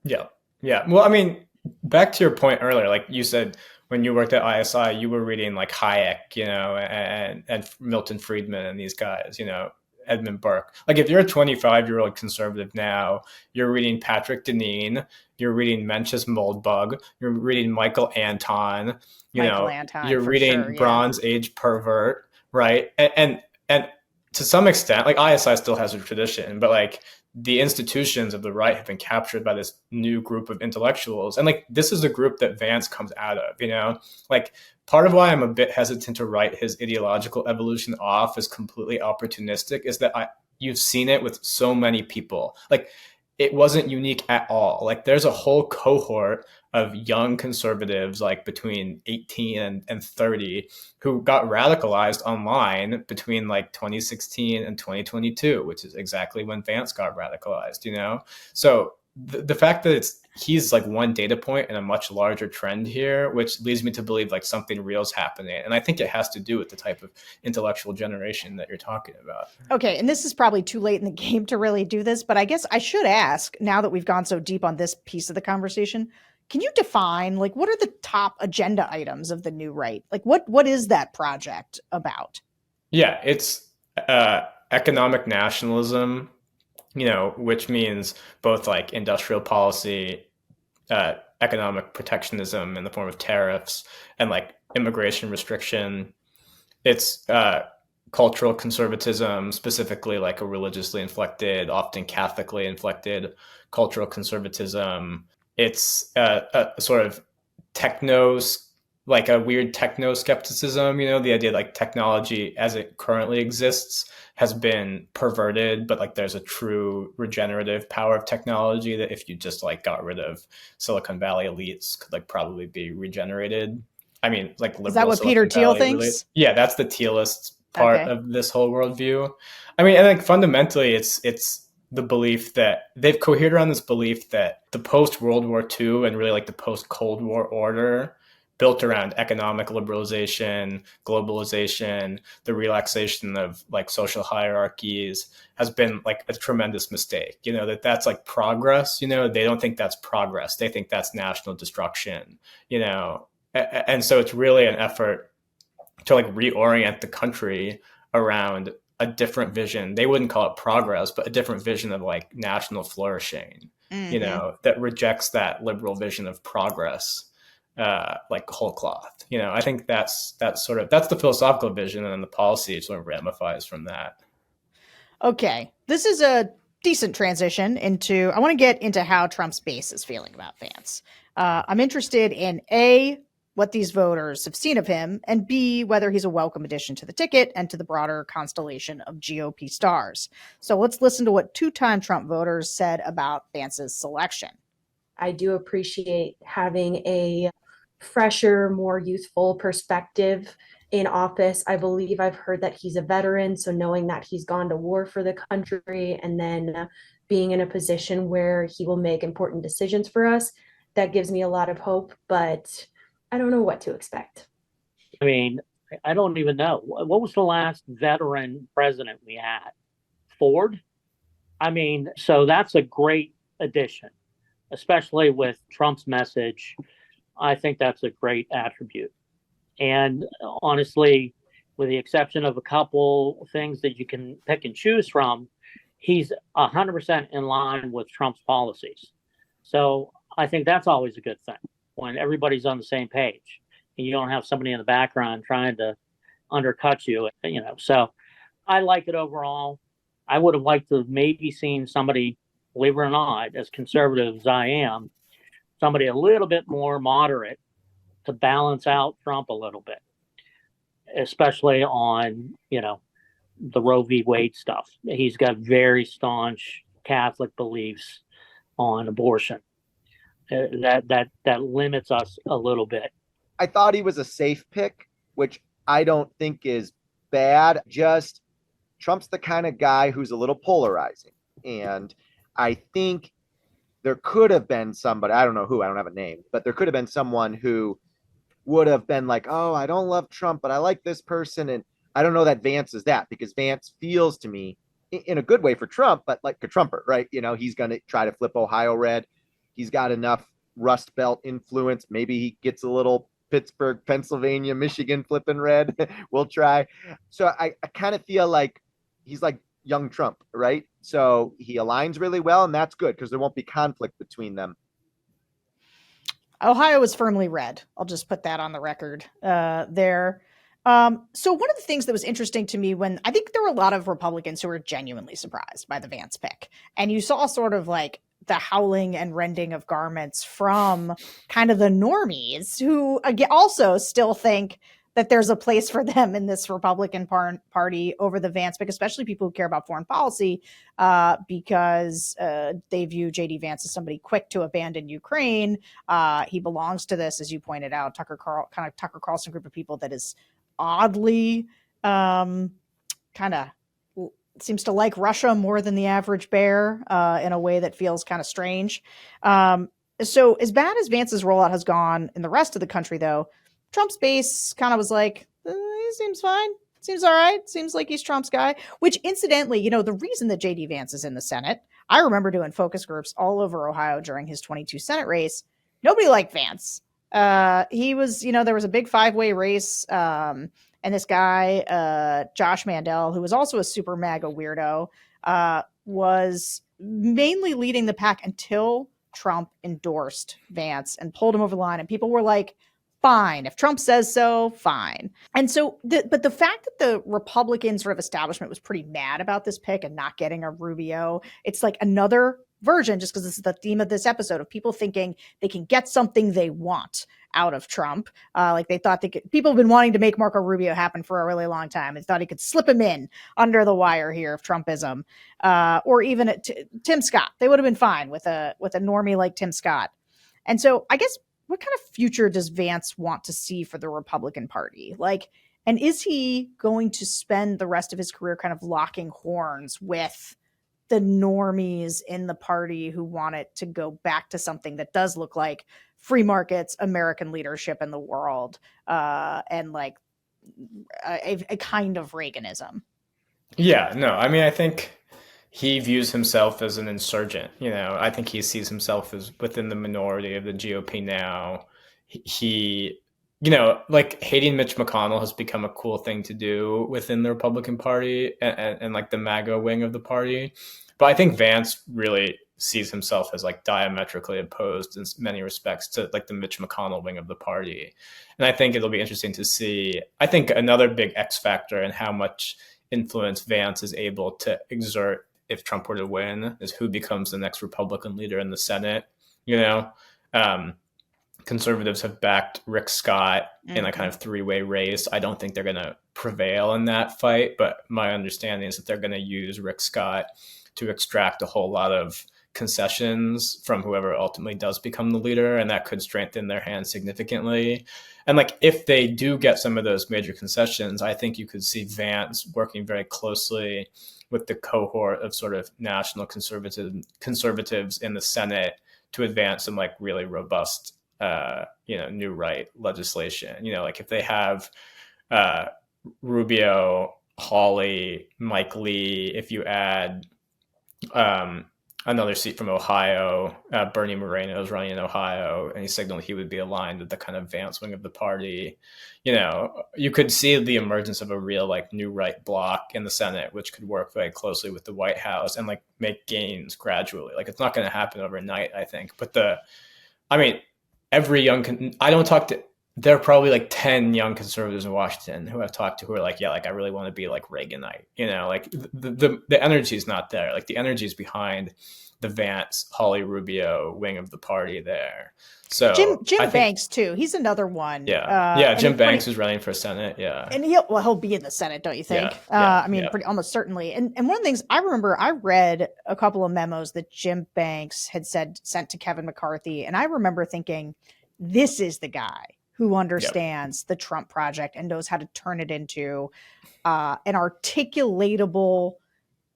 Yeah. Yeah. Well, I mean, back to your point earlier, like you said, when you worked at ISI, you were reading like Hayek, and Milton Friedman and these guys, Edmund Burke. Like if you're a 25-year-old conservative now, you're reading Patrick Deneen, you're reading Mencius Moldbug, you're reading Michael Anton, you're reading Bronze Age Pervert, right? And to some extent, like ISI still has a tradition, but like the institutions of the right have been captured by this new group of intellectuals. And like, this is a group that Vance comes out of, like part of why I'm a bit hesitant to write his ideological evolution off as completely opportunistic is that you've seen it with so many people. Like it wasn't unique at all. Like there's a whole cohort of young conservatives, like between 18 and 30, who got radicalized online between like 2016 and 2022, which is exactly when Vance got radicalized, So the fact that he's like one data point in a much larger trend here, which leads me to believe like something real is happening. And I think it has to do with the type of intellectual generation that you're talking about. Okay. And this is probably too late in the game to really do this, but I guess I should ask, now that we've gone so deep on this piece of the conversation, can you define like what are the top agenda items of the new right? Like what is that project about? Yeah, it's economic nationalism, which means both like industrial policy, economic protectionism in the form of tariffs, and like immigration restriction. It's cultural conservatism, specifically like a religiously inflected, often Catholically inflected cultural conservatism. It's a sort of like a weird techno skepticism, the idea like technology as it currently exists has been perverted, but like there's a true regenerative power of technology that if you just like got rid of Silicon Valley elites could like probably be regenerated. I mean, like liberal. Is that what Peter Thiel thinks? Yeah, that's the Thielist part of this whole worldview. I mean, and like fundamentally it's the belief that they've cohered around this belief that the post-World War II and really like the post-Cold War order built around economic liberalization, globalization, the relaxation of like social hierarchies has been like a tremendous mistake, that's like progress, they don't think that's progress. They think that's national destruction, and so it's really an effort to like reorient the country around a different vision. They wouldn't call it progress, but a different vision of like national flourishing, that rejects that liberal vision of progress, like whole cloth. I think that's the philosophical vision, and then the policy sort of ramifies from that. Okay. This is a decent transition I want to get into how Trump's base is feeling about Vance. I'm interested in A, what these voters have seen of him, and B, whether he's a welcome addition to the ticket and to the broader constellation of GOP stars. So let's listen to what two-time Trump voters said about Vance's selection. I do appreciate having a fresher, more youthful perspective in office. I believe I've heard that he's a veteran, so knowing that he's gone to war for the country and then being in a position where he will make important decisions for us, that gives me a lot of hope, but I don't know what to expect. I mean, I don't even know. What was the last veteran president we had? forward. I mean, so that's a great addition, especially with Trump's message. I think that's a great attribute. And honestly, with the exception of a couple things that you can pick and choose from, he's 100% in line with Trump's policies. So I think that's always a good thing when everybody's on the same page and you don't have somebody in the background trying to undercut you, So I like it overall. I would have liked to have maybe seen somebody, believe it or not, as conservative as I am, somebody a little bit more moderate to balance out Trump a little bit, especially on, the Roe v. Wade stuff. He's got very staunch Catholic beliefs on abortion. That limits us a little bit. I thought he was a safe pick, which I don't think is bad. Just Trump's the kind of guy who's a little polarizing. And I think there could have been somebody, I don't know who, I don't have a name, but there could have been someone who would have been like, oh, I don't love Trump, but I like this person. And I don't know that Vance is that, because Vance feels to me in a good way for Trump, but like a Trumper, right? He's going to try to flip Ohio red. He's got enough Rust Belt influence. Maybe he gets a little Pittsburgh, Pennsylvania, Michigan flipping red. We'll try. So I kind of feel like he's like young Trump, right? So he aligns really well, and that's good because there won't be conflict between them. Ohio is firmly red. I'll just put that on the record there. So one of the things that was interesting to me when I think there were a lot of Republicans who were genuinely surprised by the Vance pick, and you saw sort of like the howling and rending of garments from kind of the normies who again also still think that there's a place for them in this Republican party over the Vance pick, especially people who care about foreign policy, because they view JD Vance as somebody quick to abandon Ukraine. He belongs to this, as you pointed out, Tucker Carlson group of people that is oddly kind of seems to like Russia more than the average bear in a way that feels kind of strange. So as bad as Vance's rollout has gone in the rest of the country, though, Trump's base kind of was like, he seems fine. Seems all right. Seems like he's Trump's guy, which incidentally, the reason that JD Vance is in the Senate, I remember doing focus groups all over Ohio during his 22 Senate race. Nobody liked Vance. He was, there was a big 5-way race. And this guy, Josh Mandel, who was also a super MAGA weirdo, was mainly leading the pack until Trump endorsed Vance and pulled him over the line. And people were like, fine. If Trump says so, fine. And so, but the fact that the Republican sort of establishment was pretty mad about this pick and not getting a Rubio, it's like another version, just because this is the theme of this episode, of people thinking they can get something they want out of Trump. Like they thought people have been wanting to make Marco Rubio happen for a really long time. They thought he could slip him in under the wire here of Trumpism, or even Tim Scott. They would have been fine with a normie like Tim Scott. And so I guess, what kind of future does Vance want to see for the Republican Party? And is he going to spend the rest of his career kind of locking horns with the normies in the party who want it to go back to something that does look like free markets, American leadership in the world, and like a kind of Reaganism? Yeah, no, I mean, I think he views himself as an insurgent. I think he sees himself as within the minority of the GOP now. He, like hating Mitch McConnell has become a cool thing to do within the Republican Party and like the MAGA wing of the party. But I think Vance really sees himself as like diametrically opposed in many respects to like the Mitch McConnell wing of the party. And I think it'll be interesting to see. I think another big X factor in how much influence Vance is able to exert if Trump were to win is who becomes the next Republican leader in the Senate. Conservatives have backed Rick Scott in a kind of 3-way race. I don't think they're going to prevail in that fight, but my understanding is that they're going to use Rick Scott to extract a whole lot of concessions from whoever ultimately does become the leader, and that could strengthen their hand significantly. And like if they do get some of those major concessions, I think you could see Vance working very closely with the cohort of sort of national conservatives in the Senate to advance some like really robust new right legislation. Like if they have Rubio Hawley, Mike Lee, if you add another seat from Ohio, Bernie Moreno is running in Ohio, and he signaled he would be aligned with the kind of Vance wing of the party. You could see the emergence of a real like new right bloc in the Senate, which could work very closely with the White House and like make gains gradually. Like it's not going to happen overnight, I think. But every I don't talk to. There are probably like 10 young conservatives in Washington who I've talked to who are like, yeah, like I really want to be like Reaganite, like the energy is not there. Like the energy is behind the Vance, Hawley Rubio wing of the party there. So Jim Banks too. He's another one. Yeah. Jim Banks is running for Senate. Yeah. And he'll be in the Senate, don't you think? Pretty almost certainly. And one of the things I remember, I read a couple of memos that Jim Banks had sent to Kevin McCarthy. And I remember thinking, this is the guy who understands the Trump project and knows how to turn it into an articulatable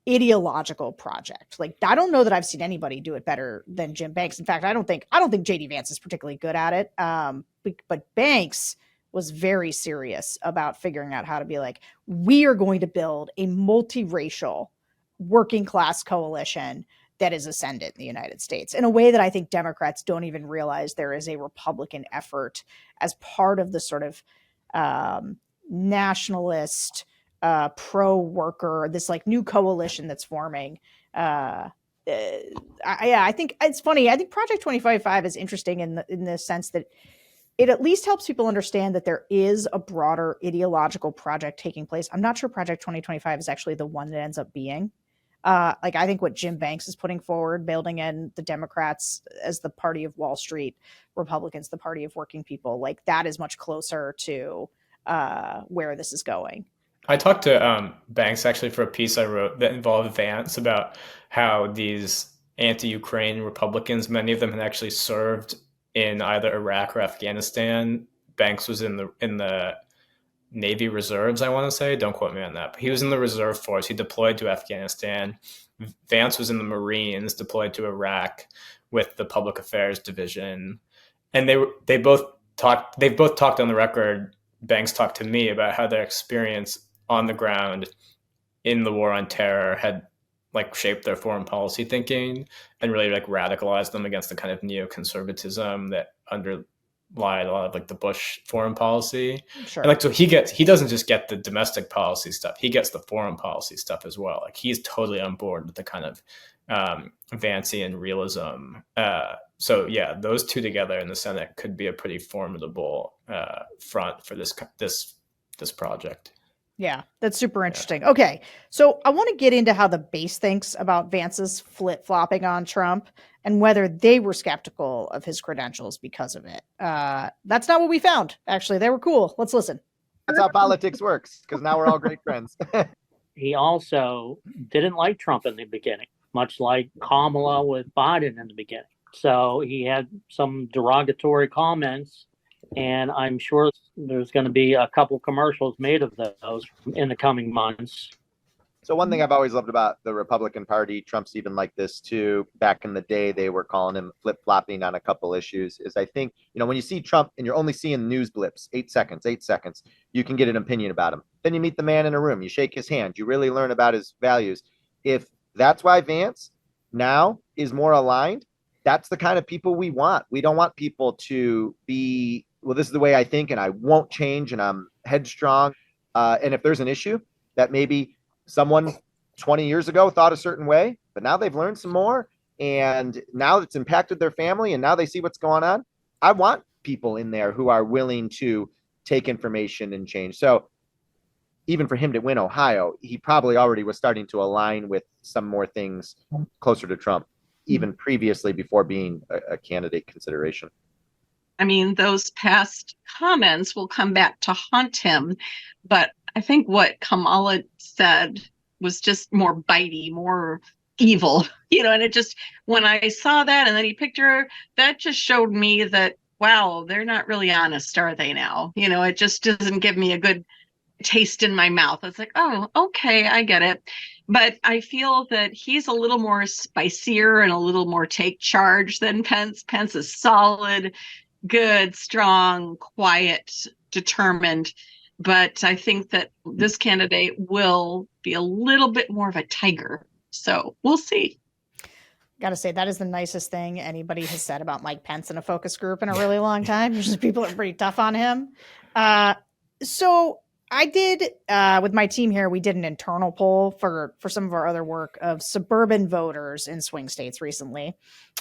ideological project. Like, I don't know that I've seen anybody do it better than Jim Banks. In fact, I don't think JD Vance is particularly good at it. But Banks was very serious about figuring out how to be like, we are going to build a multiracial working class coalition that is ascendant in the United States in a way that I think Democrats don't even realize there is a Republican effort as part of the sort of nationalist, pro-worker, this like new coalition that's forming. I think it's funny. I think Project 2025 is interesting in the sense that it at least helps people understand that there is a broader ideological project taking place. I'm not sure Project 2025 is actually the one that ends up being. I think what Jim Banks is putting forward, building in the Democrats as the party of Wall Street, Republicans the party of working people, like that is much closer to where this is going. I talked to Banks actually for a piece I wrote that involved Vance about how these anti-Ukraine Republicans, many of them had actually served in either Iraq or Afghanistan. Banks was in the Navy Reserves, I want to say. Don't quote me on that. But he was in the reserve force. He deployed to Afghanistan. Vance was in the Marines, deployed to Iraq with the Public Affairs Division. And they both talked on the record. Banks talked to me about how their experience on the ground in the war on terror had like shaped their foreign policy thinking and really like radicalized them against the kind of neoconservatism that underlied a lot of like the Bush foreign policy. Sure. And like, so he doesn't just get the domestic policy stuff, he gets the foreign policy stuff as well. Like he's totally on board with the kind of Vancian realism. So yeah, those two together in the Senate could be a pretty formidable front for this project. Yeah, that's super interesting. Yeah. Okay, so I want to get into how the base thinks about Vance's flip-flopping on Trump and whether they were skeptical of his credentials because of it. That's not what we found, actually. They were cool. Let's listen. That's how politics works, because now we're all great friends. He also didn't like Trump in the beginning, much like Kamala with Biden in the beginning. So he had some derogatory comments, and I'm sure there's going to be a couple commercials made of those in the coming months. So one thing I've always loved about the Republican Party, Trump's even like this too, back in the day they were calling him flip-flopping on a couple issues, is I think, when you see Trump and you're only seeing news blips, 8 seconds, you can get an opinion about him. Then you meet the man in a room, you shake his hand, you really learn about his values. If that's why Vance now is more aligned, that's the kind of people we want. We don't want people to be, well, this is the way I think and I won't change and I'm headstrong. And if there's an issue that maybe someone 20 years ago thought a certain way, but now they've learned some more and now it's impacted their family and now they see what's going on. I want people in there who are willing to take information and change. So even for him to win Ohio, he probably already was starting to align with some more things closer to Trump, even previously before being a candidate consideration. I mean, those past comments will come back to haunt him. But I think what Kamala said was just more bitey, more evil, and it just, when I saw that and then he picked her, that just showed me that, wow, they're not really honest, are they now? It just doesn't give me a good taste in my mouth. It's like, oh, okay, I get it. But I feel that he's a little more spicier and a little more take charge than Pence. Pence is solid, good, strong, quiet, determined. But I think that this candidate will be a little bit more of a tiger. So we'll see. Got to say, that is the nicest thing anybody has said about Mike Pence in a focus group in a really long time. Usually people are pretty tough on him. So I did, with my team here, we did an internal poll for some of our other work of suburban voters in swing states recently.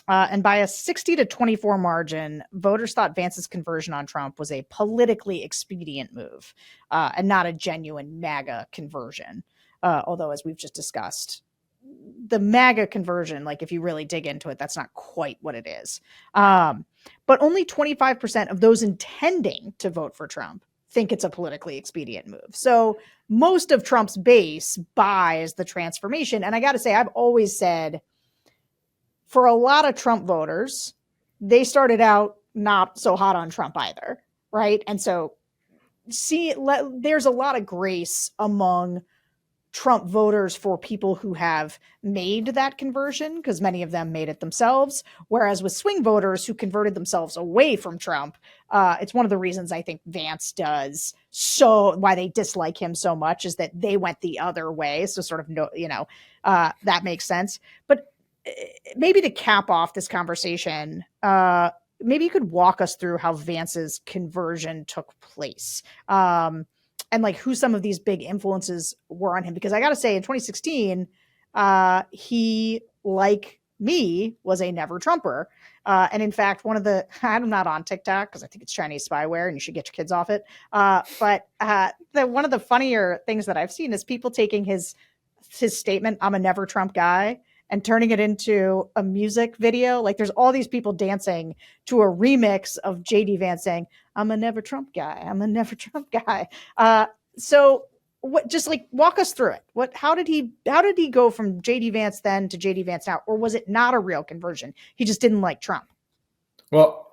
And by a 60 to 24 margin, voters thought Vance's conversion on Trump was a politically expedient move and not a genuine MAGA conversion. Although, as we've just discussed, the MAGA conversion, like if you really dig into it, that's not quite what it is. But only 25% of those intending to vote for Trump think it's a politically expedient move. So most of Trump's base buys the transformation. And I got to say, I've always said, for a lot of Trump voters, they started out not so hot on Trump either, right? And so there's a lot of grace among Trump voters for people who have made that conversion, because many of them made it themselves. Whereas with swing voters who converted themselves away from Trump, it's one of the reasons I think Vance does why they dislike him so much is that they went the other way. So sort of, that makes sense. But maybe to cap off this conversation, maybe you could walk us through how Vance's conversion took place. And like who some of these big influences were on him. Because I got to say, in 2016, he, like me, was a never Trumper. And in fact, I'm not on TikTok because I think it's Chinese spyware and you should get your kids off it. But one of the funnier things that I've seen is people taking his statement, "I'm a never Trump guy," and turning it into a music video. Like there's all these people dancing to a remix of JD Vance saying, "I'm a never Trump guy. I'm a never Trump guy." So just like walk us through it. How did he go from JD Vance then to JD Vance now? Or was it not a real conversion? He just didn't like Trump. Well,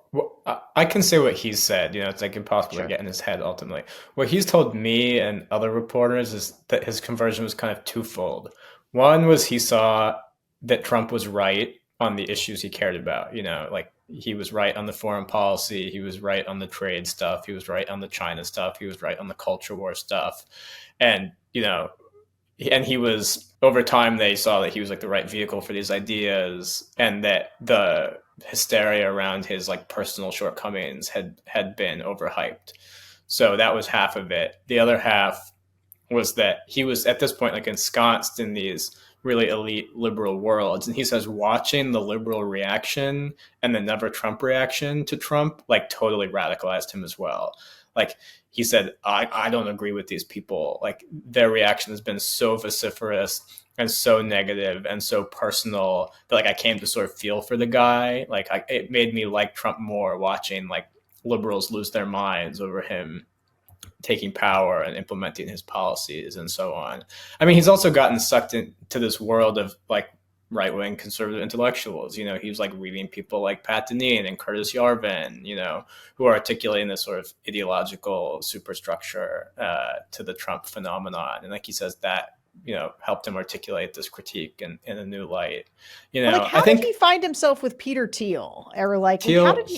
I can say what he's said. It's like impossible to get in his head ultimately. What he's told me and other reporters is that his conversion was kind of twofold. One was he saw that Trump was right on the issues he cared about. Like he was right on the foreign policy. He was right on the trade stuff. He was right on the China stuff. He was right on the culture war stuff. And, and he was, over time, they saw that he was like the right vehicle for these ideas, and that the hysteria around his like personal shortcomings had been overhyped. So that was half of it. The other half was that he was at this point like ensconced in these really elite liberal worlds. And he says watching the liberal reaction and the never Trump reaction to Trump like totally radicalized him as well. Like he said, I don't agree with these people. Like their reaction has been so vociferous and so negative and so personal that like I came to sort of feel for the guy. Like it made me like Trump more watching like liberals lose their minds over him taking power and implementing his policies and so on. I mean, he's also gotten sucked into this world of like right-wing conservative intellectuals. He was like reading people like Pat Deneen and Curtis Yarvin, who are articulating this sort of ideological superstructure to the Trump phenomenon. And like he says, that helped him articulate this critique in a new light. How did he find himself with Peter Thiel? Or like Thiel, how did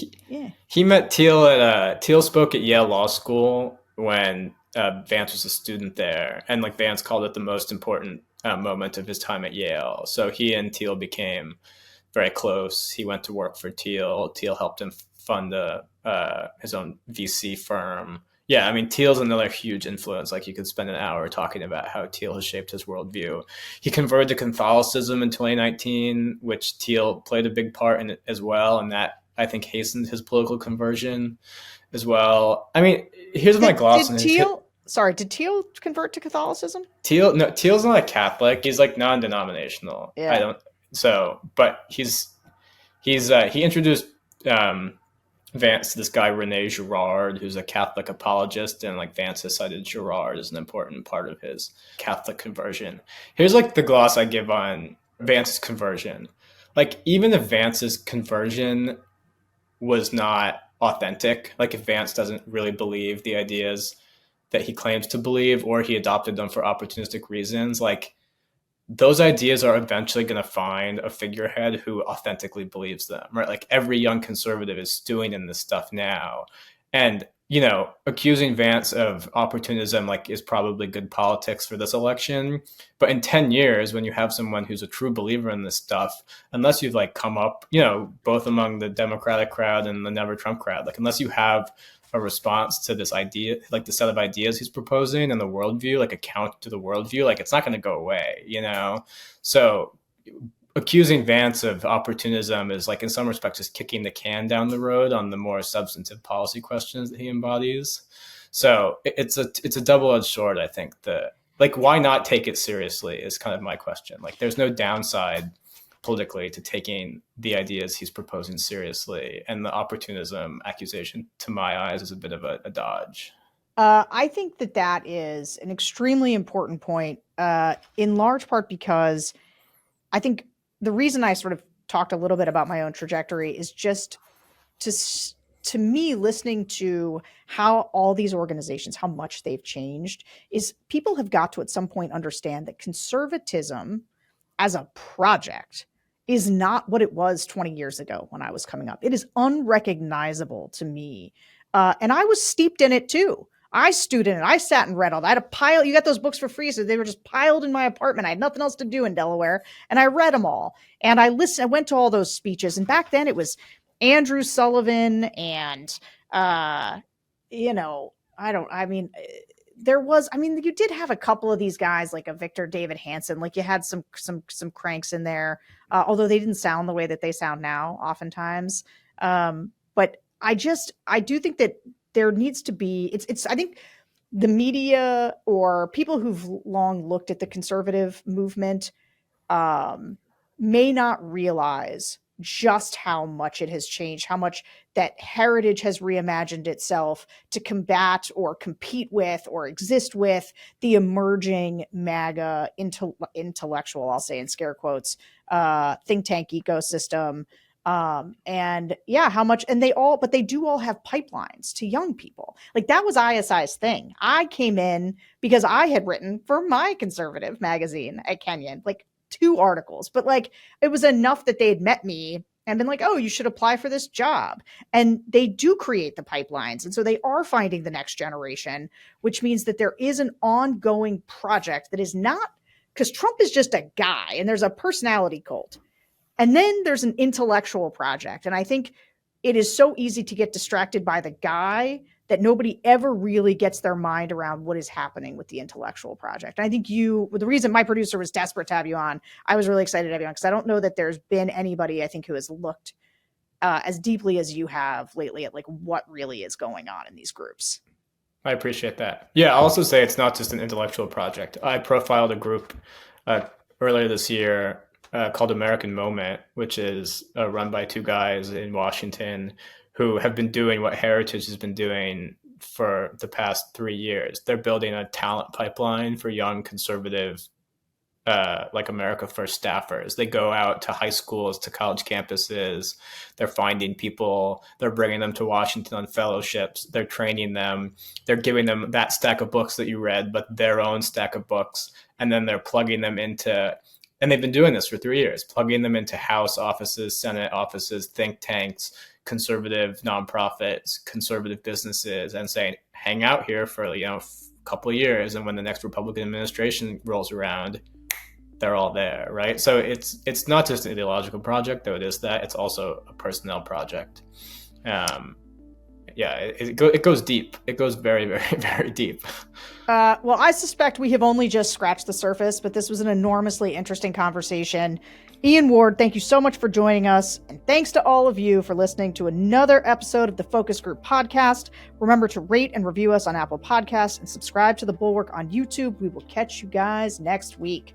he met Thiel at Thiel spoke at Yale Law School when Vance was a student there, and like Vance called it the most important moment of his time at Yale. So he and Thiel became very close. He went to work for Thiel. Thiel helped him fund his own VC firm. Yeah, I mean, Thiel's another huge influence. Like you could spend an hour talking about how Thiel has shaped his worldview. He converted to Catholicism in 2019, which Thiel played a big part in it as well, and that I think hastened his political conversion as well. I mean, here's my gloss on Thiel. Sorry, did Thiel convert to Catholicism? Thiel's not a Catholic. He's like non-denominational. Yeah. But he introduced Vance to this guy Rene Girard, who's a Catholic apologist, and like Vance has cited Girard as an important part of his Catholic conversion. Here's like the gloss I give on Vance's conversion. Like even if Vance's conversion was not authentic, like if Vance doesn't really believe the ideas that he claims to believe, or he adopted them for opportunistic reasons, like those ideas are eventually going to find a figurehead who authentically believes them, right? Like every young conservative is stewing in this stuff now. And accusing Vance of opportunism is probably good politics for this election. But in 10 years, when you have someone who's a true believer in this stuff, unless you've come up, both among the Democratic crowd and the Never Trump crowd, unless you have a response to this idea, the set of ideas he's proposing and the worldview, a counter to the worldview, it's not going to go away, So accusing Vance of opportunism is in some respects just kicking the can down the road on the more substantive policy questions that he embodies. So it's a double-edged sword, I think. Why not take it seriously is kind of my question. There's no downside politically to taking the ideas he's proposing seriously, and the opportunism accusation, to my eyes, is a bit of a dodge. I think that is an extremely important point, in large part because I think the reason I sort of talked a little bit about my own trajectory is just to me, listening to how all these organizations, how much they've changed, is people have got to at some point understand that conservatism as a project is not what it was 20 years ago when I was coming up. It is unrecognizable to me. And I was steeped in it too. I stewed in it. I sat and read all that. I had a pile. You got those books for free, so they were just piled in my apartment. I had nothing else to do in Delaware, and I read them all. And I listened. I went to all those speeches, and back then it was Andrew Sullivan, and you did have a couple of these guys like a Victor David Hanson. You had some cranks in there, although they didn't sound the way that they sound now, oftentimes. But I do think that there needs to be, I think the media or people who've long looked at the conservative movement may not realize just how much it has changed, how much that heritage has reimagined itself to combat or compete with or exist with the emerging MAGA intellectual, I'll say in scare quotes, think tank ecosystem. How much, but they do all have pipelines to young people. That was ISI's thing. I came in because I had written for my conservative magazine at Kenyon, 2 articles, but it was enough that they had met me and been oh, you should apply for this job. And they do create the pipelines. And so they are finding the next generation, which means that there is an ongoing project that is not, because Trump is just a guy and there's a personality cult. And then there's an intellectual project. And I think it is so easy to get distracted by the guy that nobody ever really gets their mind around what is happening with the intellectual project. And I think the reason my producer was desperate to have you on, I was really excited to have you on, because I don't know that there's been anybody, I think, who has looked as deeply as you have lately at what really is going on in these groups. I appreciate that. Yeah, I'll also say it's not just an intellectual project. I profiled a group earlier this year called American Moment, which is run by 2 guys in Washington who have been doing what Heritage has been doing for the past 3 years. They're building a talent pipeline for young conservative, America First staffers. They go out to high schools, to college campuses. They're finding people. They're bringing them to Washington on fellowships. They're training them. They're giving them that stack of books that you read, but their own stack of books. And then they're plugging them into, and they've been doing this for 3 years, plugging them into House offices, Senate offices, think tanks, conservative nonprofits, conservative businesses, and saying, hang out here for a couple of years, and when the next Republican administration rolls around, they're all there, right? So it's not just an ideological project, though it is that. It's also a personnel project. It goes deep. It goes very, very, very deep. Well, I suspect we have only just scratched the surface, but this was an enormously interesting conversation. Ian Ward, thank you so much for joining us. And thanks to all of you for listening to another episode of the Focus Group podcast. Remember to rate and review us on Apple Podcasts and subscribe to The Bulwark on YouTube. We will catch you guys next week.